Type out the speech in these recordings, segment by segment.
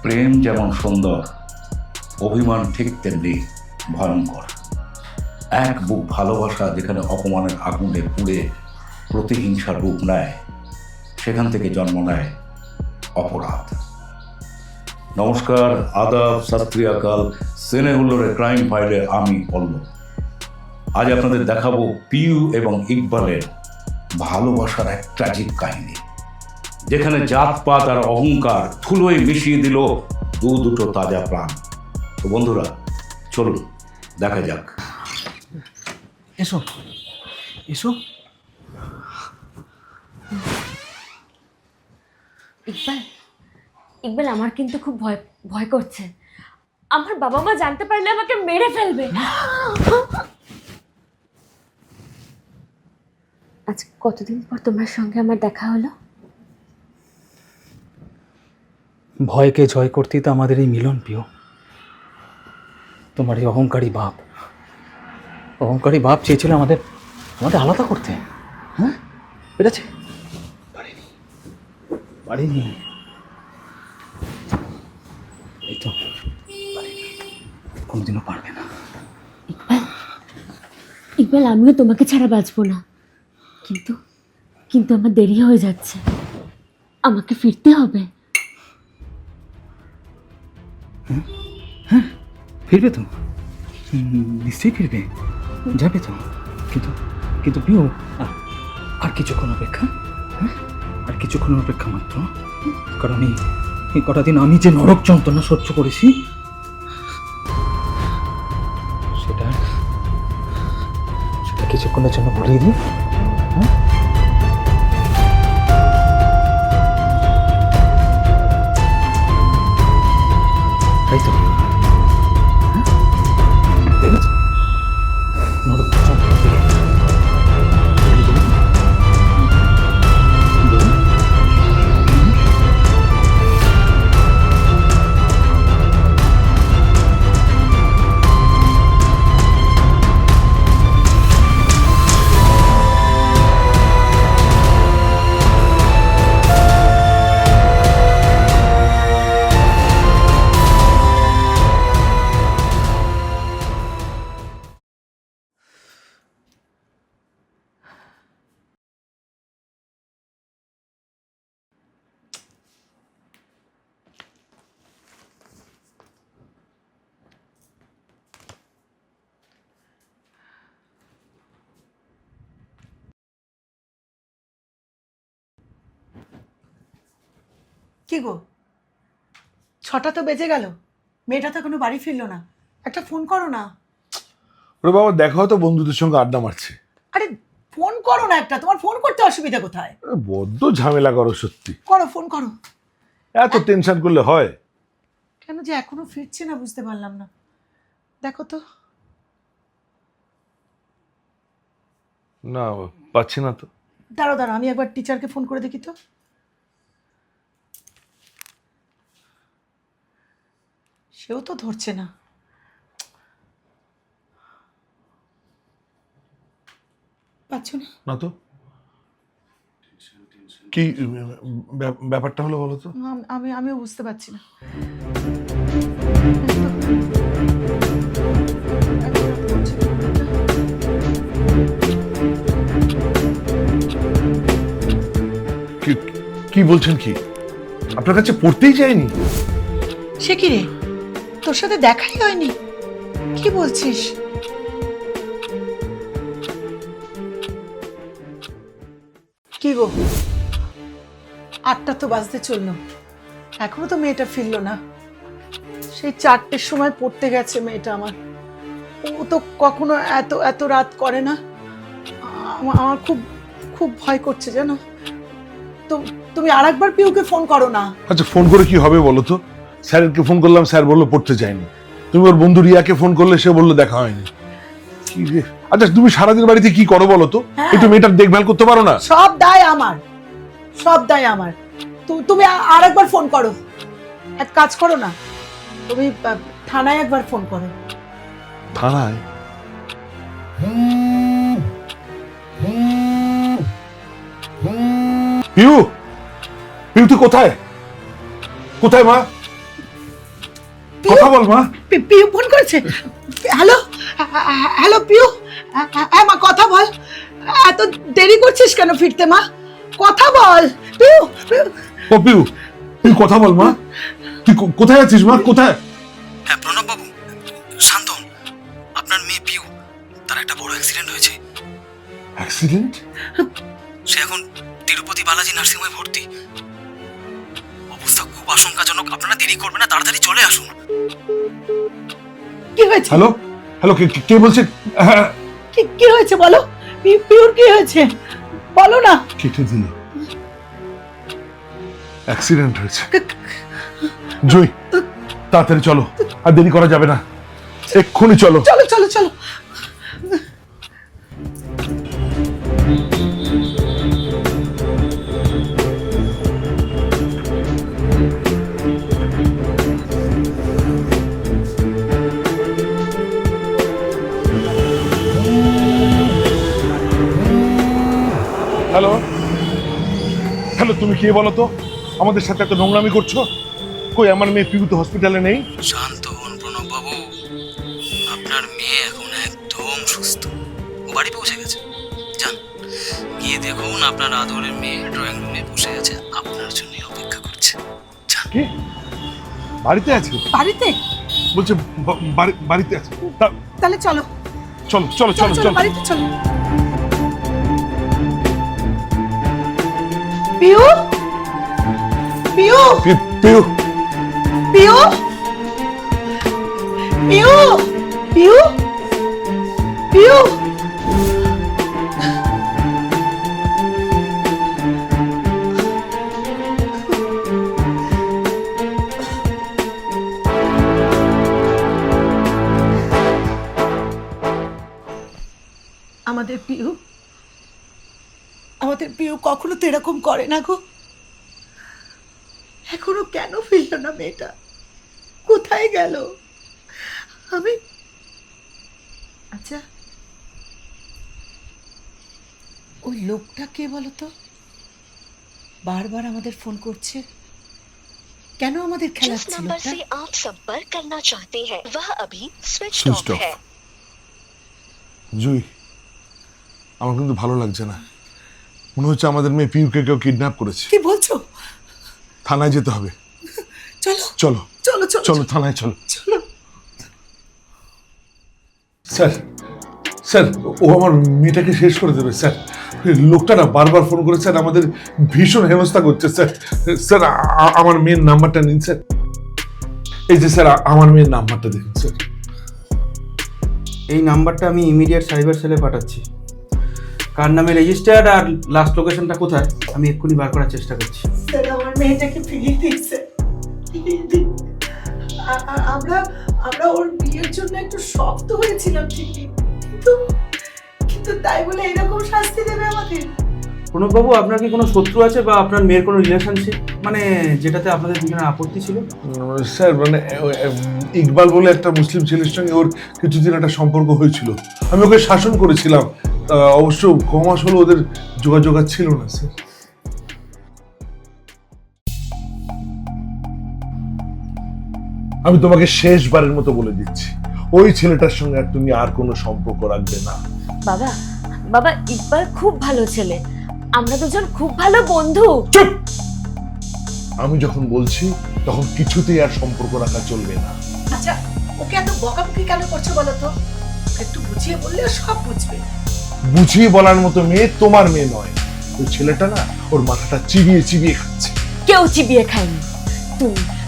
প্রেম যেমন সুন্দর, অভিমান ঠিক তেমনি ভয়ঙ্কর। এক বুক ভালোবাসা যেখানে অপমানের আগুনে পুড়ে প্রতিহিংসার রূপ নেয়, সেখান থেকে জন্ম নেয় অপরাধ। নমস্কার, আদাব, সত শ্রী আকাল। সিনে হুল্লোড়ের ক্রাইম ফাইলে আমি পল্লব। আজ আপনাদের দেখাবো পিউ এবং ইকবালের ভালোবাসার এক ট্র্যাজিক কাহিনী, যেখানে জাতপাত আর অহংকার ধুলোয় মিশিয়ে দিল দুটো তাজা প্রাণ। তো বন্ধুরা, চলুন দেখা যাক। এসো এসো। ইকবাল, ইকবাল, আমার কিন্তু খুব ভয় ভয় করছে। আমার বাবা মা জানতে পারলে আমাকে মেরে ফেলবে। আজ কতদিন পর তোমার সঙ্গে আমার দেখা হলো। ভয়কে জয় করতেই তো আমাদের এই মিলন প্রিয়। তোমার এই অহংকারী বাপ চেয়েছিল আমাদের আলাদা করতে। হ্যাঁ, পেরেছে? পারিনি। এই তো কোনোদিনও পারবে না। ইকবাল, ইকবাল, আমিও তোমাকে ছাড়া বাঁচবো না, কিন্তু কিন্তু আমার দেরি হয়ে যাচ্ছে। আমাকে ফিরতে হবে। ফিরবে তো, নিশ্চয়ই ফিরবে, যাবে তো। কিন্তু কিন্তু প্রিয়, আর কিছুক্ষণ অপেক্ষা। হ্যাঁ, আর কিছুক্ষণ অপেক্ষা মাত্র। কারণ এই কটা দিন আমি যে নরক যন্ত্রণা সহ্য করেছি, সেটা কিছুক্ষণের জন্য ভুলিয়ে দিই। হ্যাঁ, তাই তো। দেখেছো, নরক যন্ত্রণা থেকে কি গো, 6টা তো বেজে গেল, মেয়েটা তো এখনো বাড়ি ফিরলো না। একটা ফোন করো না। ওরে বাবা, দেখো তো বন্ধুদের সঙ্গে আড্ডা মারছে। আরে ফোন করো না একটা, তোমার ফোন করতে অসুবিধা কোথায়? বড্ড ঝামেলা করো সত্যি। করো, ফোন করো। এত টেনশন করলে হয়? কেন যে এখনো ফিরছে না বুঝতে পারলাম না। দেখো তো। না, পাচ্ছি না তো। দাঁড়াও দাঁড়াও, আমি একবার টিচারকে ফোন করে দেখি তো। সেও তো ধরছে না। পাচ্ছ না? না তো। কি ব্যাপারটা হলো বলো তো? আমিও বুঝতে পারছি না। কি বলছেন? কি আপনার কাছে পড়তেই যায়নি? সে কি রে, তোর সাথে দেখাই হয়নি? কি বলছিস? কি গো, 8টা তো বাজতে চললো, এখনো তো মেয়েটা ফিরলো না। সেই 4টের সময় পড়তে গেছে মেয়েটা আমার। ও তো কখনো এত এত রাত করে না। আমার খুব খুব ভয় করছে জানো তো। তুমি আরেকবার পিউকে ফোন করো না। আচ্ছা, ফোন করে কি হবে বলো তো? স্যারকে ফোন করলাম, স্যার বললো পড়তে যায়নি। তুমি ওর বন্ধু রিয়াকে ফোন করলে, সে বললো দেখা হয়নি। কি রে? আচ্ছা, তুমি সারাদিন বাড়িতে কি করো বলো তো? একটু মেয়েটার দেখভাল করতে পারো না? সব দায় আমার, সব দায় আমার। তুমি আরেকবার ফোন করো। এক কাজ করো না, তুমি থানায় একবার ফোন করো। থানায়? পিউ, পিউ তুই কোথায়? কোথায় মা? কথা বল মা। পিউ ফোন করেছে। হ্যালো হ্যালো পিউ, হ্যাঁ মা কথা বল। এত দেরি করছিস কেন ফিরতে মা? কথা বল পিউ। ও পিউ, তুই কথা বল মা। তুই কোথায় আছিস মা? কোথায়? হ্যাঁ প্রণব বাবু, শান্ত হন। আপনার মেয়ে পিউ, তার একটা বড় অ্যাক্সিডেন্ট হয়েছে। অ্যাক্সিডেন্ট? সে এখন তিরুপতি বালাজি নার্সিংহোমে ভর্তি। অবস্থা খুব আশঙ্কাজনক। আপনারা দেরি করবেন না, তাড়াতাড়ি চলে আসুন। কি হয়েছে? হ্যালো হ্যালো, কে বলছেন? হ্যাঁ, কি হয়েছে বলো? পিউর কি হয়েছে বলো না। কেটে দিলে অ্যাক্সিডেন্ট হয়েছে। জয়, তাড়াতাড়ি চলো, আর দেরি করা যাবে না, এক্ষুনি চলো। চলো চলো চলো। হ্যালো হ্যালো, তুমি কে বলো তো? আমাদের সাথে এত নোংরামি করছো? কই আমার মেয়ে পিউ তো হসপিটালে নেই। শান্ত হন প্রণব বাবু, আপনার মেয়ে এখন একদম সুস্থ। ও বাড়ি পৌঁছে গেছে। যান, গিয়ে দেখুন আপনার আদরের মেয়ে ড্রয়িং রুমে বসে আছে, আপনার জন্য অপেক্ষা করছে। যান। কি? বাড়িতে আছে? বাড়িতে? বলছে বাড়িতে আছে। তাহলে চলো চলো চলো চলো চলো। বাড়িতে চলো। পিউ পিউ পিউ পিউ পিউ পিউ পিউ। আমাদের পিউ কখনো তো এরকম করে না গো। এখনো কেন ফিরল না মেয়েটা? কোথায় গেল? আমি আচ্ছা, ওই লোকটা কে বলো তো? বারবার আমাদের ফোন করছে কেন? আমাদের जिस খেলাচ্ছে नंबर লোকটা। से आप संपर्क करना चाहते हैं वह अभी स्विच Switched ऑफ off। है। জুই, আমার কিন্তু ভালো লাগছে না। মনে হচ্ছে আমাদের মেয়ে পিউকে কেউ কিডন্যাপ করেছে। কি বলছো? থানায় যেতে হবে। চলো চলো চলো চলো চলো থানায় চলো। চলো। স্যার স্যার, ও আমার মেয়েটাকে শেষ করে দেবে স্যার। লোকটা না বারবার ফোন করে স্যার, আমাদের ভীষণ হেনস্থা করছে স্যার। স্যার আমার মেয়ের নাম্বারটা নিন স্যার। এই যে স্যার আমার মেয়ের নাম্বারটা দেখুন স্যার। এই নাম্বারটা আমি ইমিডিয়েট সাইবার সেলে পাঠাচ্ছি। কার নামে রেজিস্টার্ড আর লাস্ট লোকেশনটা কোথায় আমি এক্ষুনি বার করার চেষ্টা করছি। স্যার আমার মেয়েটাকে ফিরিয়ে দিন স্যার, ফিরিয়ে দিন। আমরা ওর বিয়ের জন্য একটু শক্ত হয়েছিলাম ঠিকই, কিন্তু তাই বলে এরকম শাস্তি দেবে আমাদের? প্রণববাবু, আপনার কি কোনো শত্রু আছে বা আপনার মেয়ের কোনো রিলেশনশিপ, মানে যেটাতে আপনাদের দুজনের আপত্তি ছিল? স্যার মানে ইকবাল বলে একটা মুসলিম ছেলের সঙ্গে ওর কিছুদিন একটা সম্পর্ক হয়েছিল। আমি ওকে শাসন করেছিলাম, অবশ্য কমাস হলো ওদের যোগাযোগ আর ছিল না স্যার। আমি তোমাকে শেষবারের মতো বলে দিচ্ছি, ওই ছেলেটার সঙ্গে আর তুমি আর কোনো সম্পর্ক রাখবে না। বাবা বাবা, ইকবাল খুব ভালো ছেলে, আমরা দুজন খুব ভালো বন্ধু। চুপ! আমি যখন বলছি তখন কিছুতেই আর সম্পর্ক রাখা চলবে না। আচ্ছা, ওকে এত বকাবকি কেন করছো বলো তো? একটু বুঝিয়ে বললে ও সব বুঝবে। বুঝিয়ে বলার মতো মেয়ে তোমার মেয়ে নয়। ওই ছেলেটা না ওর মাথাটা চিবিয়ে চিবিয়ে খাচ্ছে। কেউ চিবিয়ে খায়নি,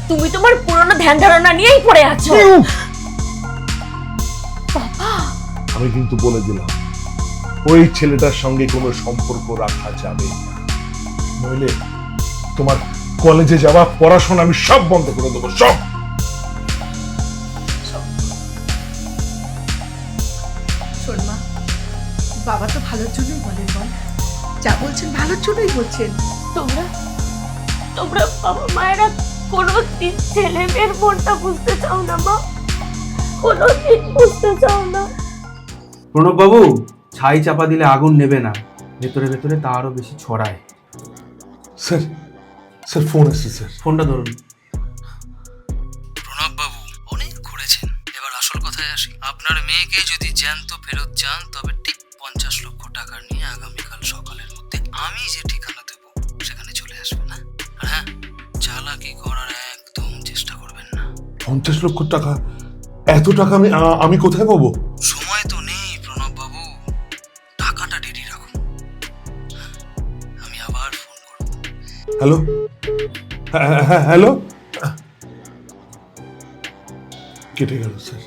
তুমি তোমার পুরনো ধ্যান ধারণা নিয়েই পড়ে আছো। বাবা, আমি কিন্তু বলে দিলাম, ওই ছেলেটার সঙ্গে কোনো সম্পর্ক রাখা যাবে না, নইলে তোমার কলেজে যাওয়া পড়াশোনা আমি সব বন্ধ করে দেবো, সব। শোন মা, বাবা তো ভালোর জন্যই বলেন, বল যা বলছেন ভালোর জন্যই বলছেন। তোমরা বাবা মায়েরা কোনোদিন ছেলে মেয়ের মনটা বুঝতে চাও না মা, কোনোদিন বুঝতে চাও না। প্রণববাবু, ছাই চাপা দিলে আগুন নেবে না, ভেতরে ভেতরে তা আরো বেশি ছড়ায়। স্যার স্যার ফোন এসছে স্যার। ফোনটা ধরুন। প্রণব বাবু, ওর ফেরত চান তবে ঠিক 50 লক্ষ টাকা নিয়ে আগামীকাল সকালের মধ্যে আমি যে ঠিকানা দেব সেখানে চলে আসবে না। আর হ্যাঁ, চালাকি করার একদম চেষ্টা করবেন না। 50 লক্ষ টাকা? এত টাকা আমি কোথায় পাবো? সময় তো নেই প্রণব বাবু, টাকাটা রেডি রাখুন। আমি আবার ফোন করব। হ্যালো, হ্যাঁ হ্যালো, কেটে গেল স্যার।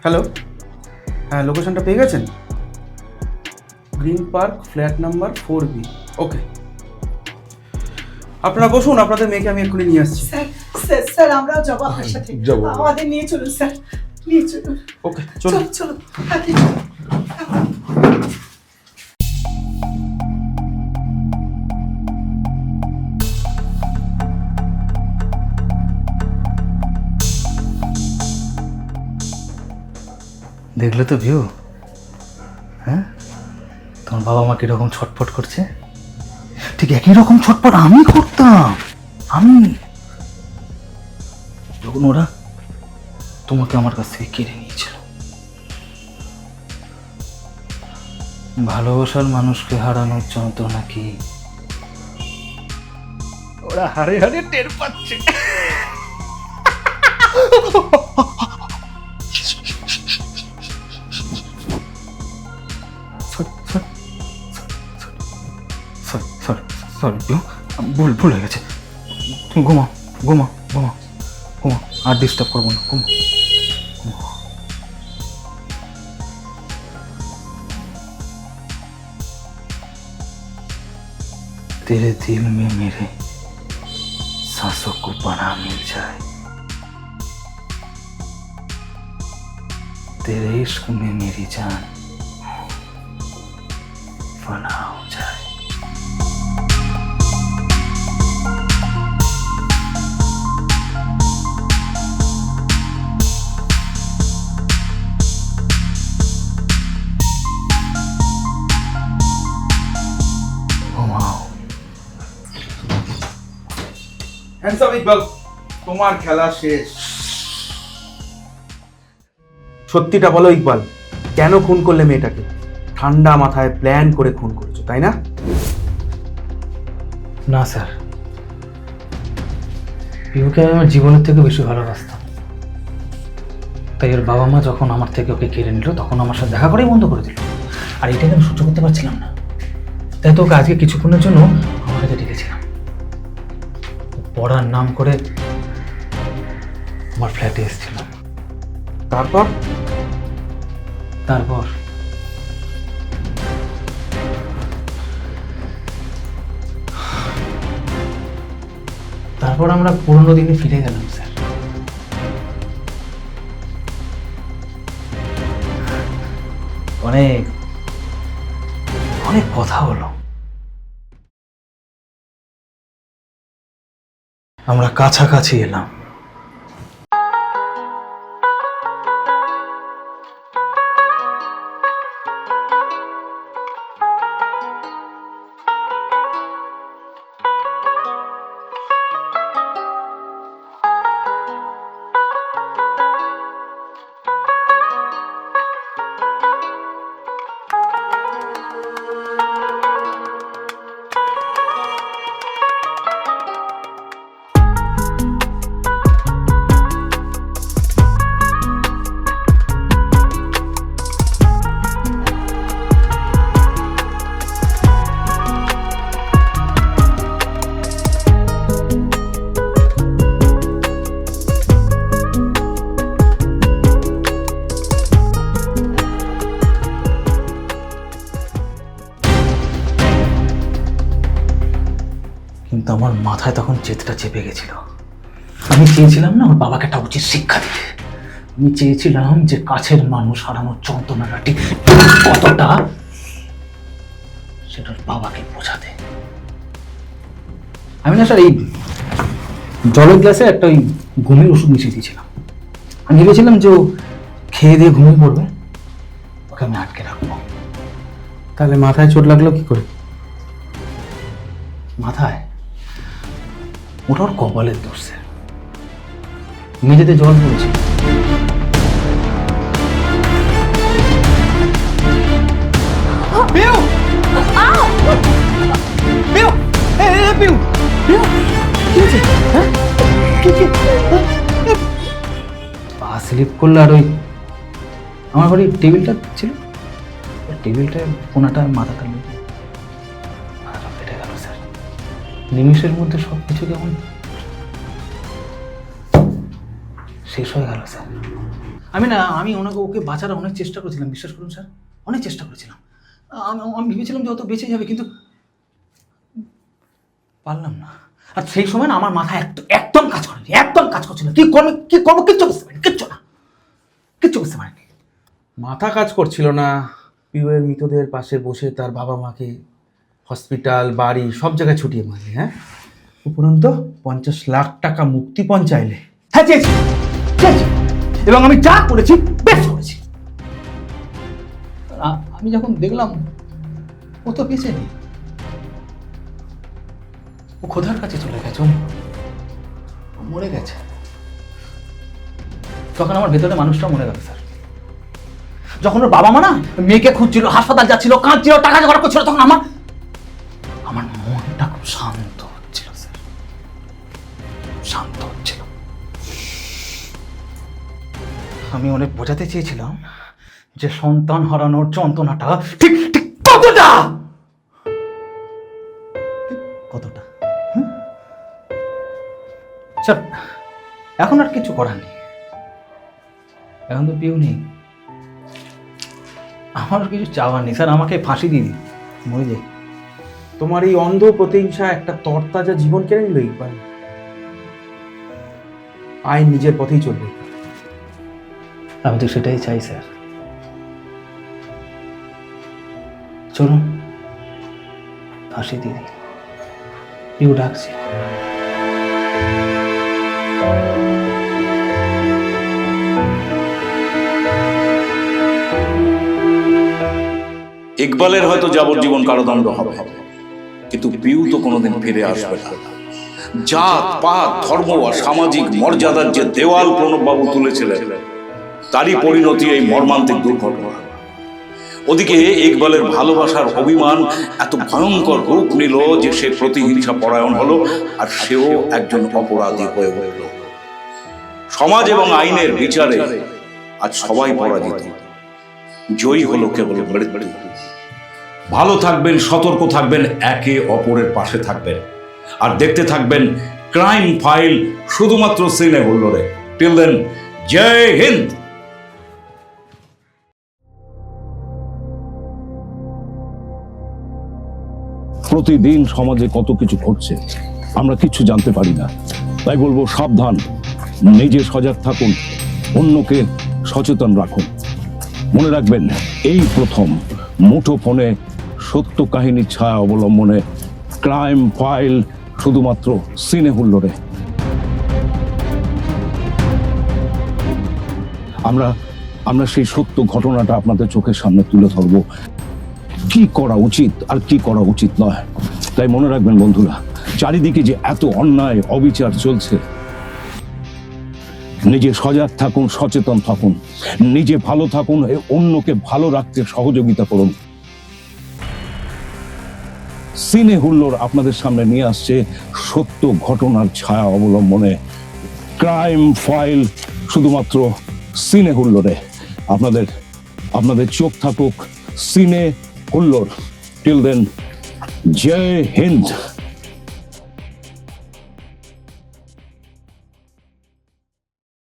হ্যালো, হ্যাঁ লোকেশনটা পেয়ে গেছেন? Green park flat number 4B। ওকে, আপনারা বসুন, আপনাদের মেয়েকে আমি এক্ষুনি নিয়ে আসছি। স্যার স্যার স্যার আমরাও যাবো আপনার সাথে। যাবো। আমাদের নিয়ে চলুন স্যার, নিয়ে চলুন। ওকে চলুন। চলো চলো তাড়াতাড়ি চলুন। দেখলে তো ভিউ, হ্যাঁ তোমার বাবা মা কিরকম ছটফট করছে, ঠিক একই রকম ছটফট আমি করতাম। আমি যখন ওরা তোমাকে আমার কাছ থেকে কেড়ে নিয়েছিল। ভালোবাসার মানুষকে হারানোর যন্ত্রণা কি ওরা হারে হারে টের পাচ্ছে। সরি ভুল হয়ে গেছে। তুমি ঘুমাও ঘুমাও ঘুমাও ঘুমাও, আর ডিস্টার্ব করবো না, ঘুমাও। तेरे दिल में मेरे सांसों को पनाह मिल जाए, तेरे इश्क में मेरी जान फना हो जाए। হ্যান্ডসাম ইকবাল, তোমার খেলা শেষ। সত্যিটা বলো ইকবাল, কেন খুন করলে মেয়েটাকে? ঠান্ডা মাথায় প্ল্যান করে খুন করেছো, তাই না? না স্যার, পিউকে আমি আমার জীবনের থেকে বেশি ভালোবাসতাম, তাই ওর বাবা মা যখন আমার থেকে ওকে কেড়ে নিল তখন আমার সাথে দেখা করেই বন্ধ করে দিল। আর এটাকে আমি সহ্য করতে পারছিলাম না, তাই তো ওকে আজকে কিছুক্ষণের জন্য আমার কাছে ডেকেছিলাম। পড়ার নাম করে আমার ফ্ল্যাটে এসেছিল। তারপর তারপর তারপর আমরা পুরোনো দিনে ফিরে গেলাম স্যার। অনেক অনেক কথা হলো, আমরা কাছাকাছি এলাম। কিন্তু আমার মাথায় তখন জেদটা চেপে গেছিল। আমি চেয়েছিলাম না আমার বাবাকে একটা উচিত শিক্ষা দিতে। আমি চেয়েছিলাম যে কাছের মানুষ হারানোর যন্ত্রণাটা ঠিক কতটা সেটা বাবাকে বোঝাতে। আমি না স্যার এই জলের গ্লাসে একটা ওই ঘুমের ওষুধ মিশিয়ে দিয়েছিলাম। আমি ভেবেছিলাম যে ও খেয়ে দিয়ে ঘুমিয়ে পড়বে, ওকে আমি আটকে রাখবো। তাহলে মাথায় চোট লাগলো কি করে? মাথায় ওটা ওর কপালের দোষ স্যার। মেঝেতে জল পড়েছে। পিউ! পিউ! পিউ! পিউ! কি হয়েছে? হ্যাঁ? পা স্লিপ করলো আর ওই আমার ঘরে টেবিলটা ছিল, টেবিলটায় কোনাটা মাথাটা লেগে মাথাটা ফেটে গেল স্যার। নিমিষের মধ্যে সব কিছু কেমন শেষ হয়ে গেল স্যার। আমি ওকে বাঁচার অনেক চেষ্টা করেছিলাম, বিশ্বাস করুন স্যার, অনেক চেষ্টা করেছিলাম। আমি ভেবেছিলাম যে হয়তো বেঁচে যাবে, কিন্তু পারলাম না। আর সেই সময় না আমার মাথা একদম কাজ করেনি, একদম কাজ করছে না। কি করবো কিচ্ছু বুঝতে পারিনি, কিচ্ছু বুঝতে পারিনি। মাথা কাজ করছিল না, পিউয়ের মৃতদেহের পাশে বসে তার বাবা মাকে হসপিটাল বাড়ি সব জায়গায় ছুটিয়ে মারলে, হ্যাঁ? উপরন্তু 50 লাখ টাকা মুক্তিপণ চাইলে। হ্যাঁ চেয়েছি, এবং আমি যা করেছি বেশ করেছি। আমি যখন দেখলাম ও তো বেঁচে নেই, ও খোদার কাছে চলে গেছে, ও মরে গেছে, তখন আমার ভেতরে মানুষটা মরে গেল স্যার। যখন ওর বাবা মা না মেয়েকে খুঁজছিল, হাসপাতাল যাচ্ছিল, কাঁদছিল, টাকা জোগাড় করছিল, তখন আমার মনটা খুব শান্ত হচ্ছিল স্যার, শান্ত হচ্ছিল। আমি অনেক বোঝাতে চেয়েছিলাম যে সন্তান হারানোর যন্ত্রণাটা ঠিক কতটা, স্যার। এখন আর কিছু করার নেই, এখন তো পিউ নেই, আমার আর কিছু চাওয়ার নেই স্যার। আমাকে ফাঁসি দিয়ে দিন, মরে যাই। তোমার এই অন্ধ প্রতিহিংসা একটা তরতাজা জীবন কেড়ে নিল ইকবাল। আইন নিজের পথেই চলবে। আমি তো সেটাই চাই স্যার। চলুন ফাঁসি দিয়ে দিই, পিউ ডাকছি। ইকবালের হয়তো যাবজ্জীবন কারাদণ্ড হবে, কিন্তু পিউ তো কোনোদিন ফিরে আসবে না। জাত পাত ধর্ম আর সামাজিক মর্যাদার যে দেওয়াল প্রণববাবু তুলেছিলেন, তারই পরিণতি এই মর্মান্তিক দুর্ঘটনা। ওদিকে ইকবালের ভালোবাসার অভিমান এত ভয়ঙ্কর রূপ নিল যে সে প্রতিহিংসা পরায়ণ হলো, আর সেও একজন অপরাধী হয়ে উঠল। সমাজ এবং আইনের বিচারে আজ সবাই পরাজিত, জয়ী হলো কেবল মৃত্যু। ভালো থাকবেন, সতর্ক থাকবেন, একে অপরের পাশে থাকবেন, আর দেখতে থাকবেন ক্রাইম ফাইল শুধুমাত্র সিনে হুল্লোড়ে। টিল দেন, জয় হিন্দ। প্রতিদিন সমাজে কত কিছু ঘটছে, আমরা কিছু জানতে পারি না। তাই বলবো, সাবধান, নিজে সজাগ থাকুন, অন্যকে সচেতন রাখুন। মনে রাখবেন, এই প্রথম মুঠো ফোনে সত্য কাহিনীর ছায়া অবলম্বনে ক্রাইম ফাইল শুধুমাত্র সিনে হুল্লোড়ে। আমরা সেই সত্য ঘটনাটা আপনাদের চোখের সামনে তুলে ধরবো, কি করা উচিত আর কি করা উচিত নয়। তাই মনে রাখবেন বন্ধুরা, চারিদিকে যে এত অন্যায় অবিচার চলছে, নিজে সজাগ থাকুন, সচেতন থাকুন, নিজে ভালো থাকুন, অন্যকে ভালো রাখতে সহযোগিতা করুন। সিনে হুল্লোড় আপনাদের সামনে নিয়ে আসছে সত্য ঘটনার ছায়া অবলম্বনে ক্রাইম ফাইল শুধুমাত্র সিনে হুল্লোড়ে। আপনাদের চোখ থাকুক সিনে হুল্লোড়। টিল দেন, জয় হিন্দ।